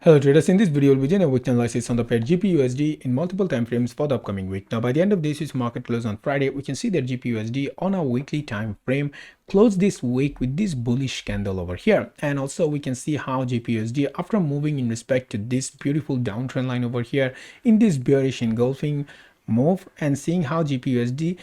Hello traders, in this video we'll be doing a weekly analysis on the pair GBPUSD in multiple time frames for the upcoming week. Now by the end of this week's market close on Friday, we can see that GBPUSD on a weekly time frame closed this week with this bullish candle over here. And also we can see how GBPUSD, after moving in respect to this beautiful downtrend line over here in this bearish engulfing move, and seeing how GBPUSD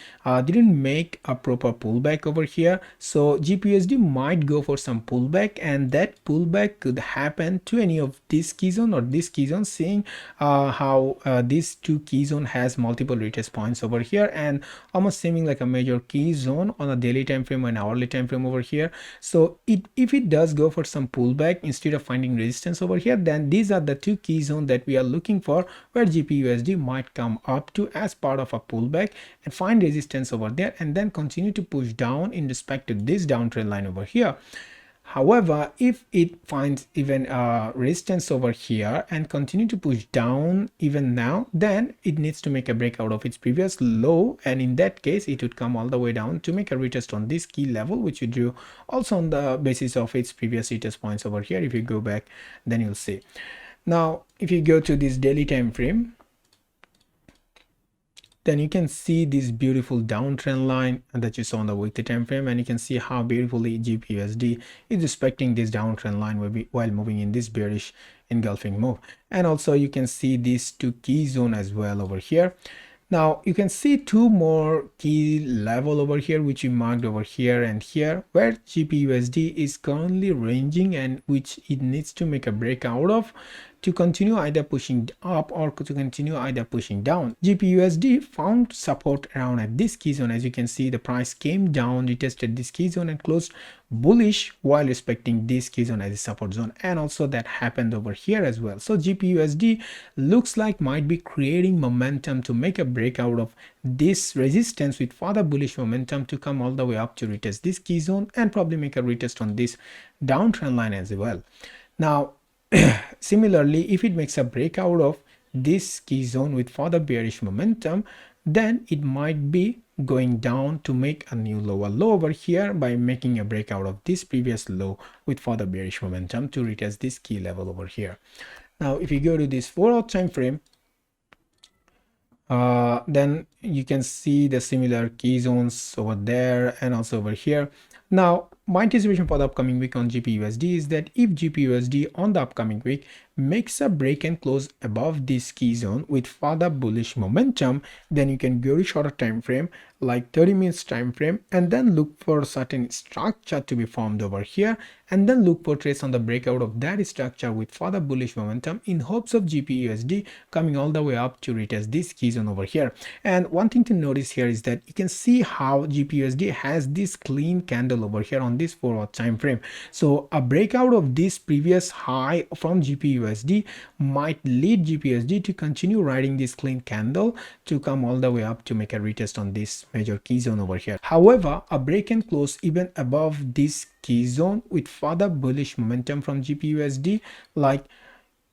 didn't make a proper pullback over here. So GBPUSD might go for some pullback, and that pullback could happen to any of this key zone or this key zone, seeing how these two key zone has multiple retest points over here and almost seeming like a major key zone on a daily time frame and hourly time frame over here. So if it does go for some pullback instead of finding resistance over here, then these are the two key zones that we are looking for, where GBPUSD might come up to as part of a pullback and find resistance over there and then continue to push down in respect to this downtrend line over here. However, if it finds even resistance over here and continue to push down even now, then it needs to make a breakout of its previous low, and in that case it would come all the way down to make a retest on this key level, which we drew also on the basis of its previous retest points over here. If you go back, then you'll see. Now if you go to this daily time frame, then you can see this beautiful downtrend line that you saw on the weekly time frame, and you can see how beautifully GBPUSD is respecting this downtrend line while moving in this bearish engulfing move. And also you can see these two key zone as well over here. Now you can see two more key level over here, which we marked over here and here, where GBPUSD is currently ranging and which it needs to make a breakout of to continue either pushing up or to continue either pushing down. GBPUSD found support around at this key zone. As you can see, the price came down, retested this key zone and closed bullish while respecting this key zone as a support zone, and also that happened over here as well. So GBPUSD looks like might be creating momentum to make a breakout of this resistance with further bullish momentum to come all the way up to retest this key zone and probably make a retest on this downtrend line as well. Now similarly, if it makes a breakout of this key zone with further bearish momentum, then it might be going down to make a new lower low over here by making a breakout of this previous low with further bearish momentum to retest this key level over here. Now if you go to this 4-hour time frame, then you can see the similar key zones over there and also over here. Now my anticipation for the upcoming week on GBPUSD is that if GBPUSD on the upcoming week makes a break and close above this key zone with further bullish momentum, then you can go to shorter time frame like 30 minutes time frame and then look for certain structure to be formed over here, and then look for trace on the breakout of that structure with further bullish momentum in hopes of GBPUSD coming all the way up to retest this key zone over here. And one thing to notice here is that you can see how GBPUSD has this clean candle over here on this 4-hour time frame. So a breakout of this previous high from GBPUSD might lead GBPUSD to continue riding this clean candle to come all the way up to make a retest on this major key zone over here. However, a break and close even above this key zone with further bullish momentum from GBPUSD, like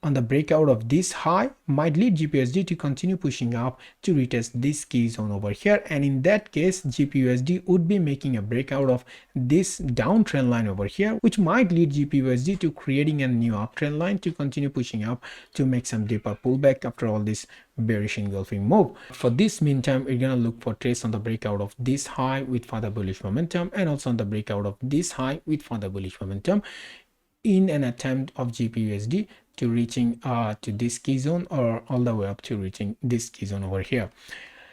on the breakout of this high, might lead GBPUSD to continue pushing up to retest this key zone over here, and in that case GBPUSD would be making a breakout of this downtrend line over here, which might lead GBPUSD to creating a new uptrend line to continue pushing up to make some deeper pullback after all this bearish engulfing move. For this meantime, we're gonna look for trace on the breakout of this high with further bullish momentum, and also on the breakout of this high with further bullish momentum in an attempt of GBPUSD to reaching to this key zone or all the way up to reaching this key zone over here.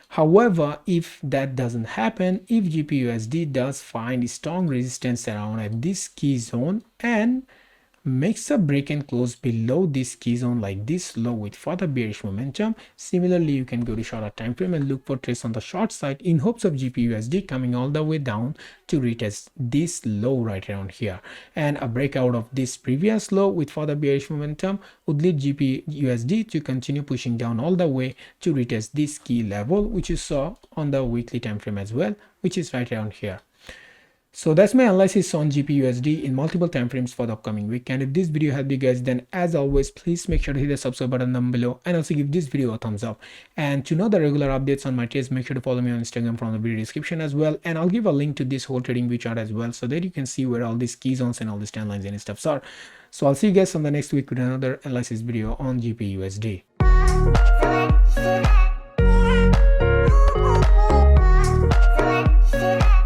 However, if that doesn't happen, if GBPUSD does find strong resistance around at this key zone and makes a break and close below this key zone like this low with further bearish momentum, similarly you can go to shorter time frame and look for trace on the short side in hopes of GBPUSD coming all the way down to retest this low right around here, and a breakout of this previous low with further bearish momentum would lead GBPUSD to continue pushing down all the way to retest this key level, which you saw on the weekly time frame as well, which is right around here. So that's my analysis on GBPUSD in multiple time frames for the upcoming week. And if this video helped you guys, then as always, please make sure to hit the subscribe button down below and also give this video a thumbs up. And to know the regular updates on my trades, make sure to follow me on Instagram from the video description as well. And I'll give a link to this whole trading view chart as well, so that you can see where all these key zones and all these trend lines and stuffs are. So I'll see you guys on the next week with another analysis video on GBPUSD.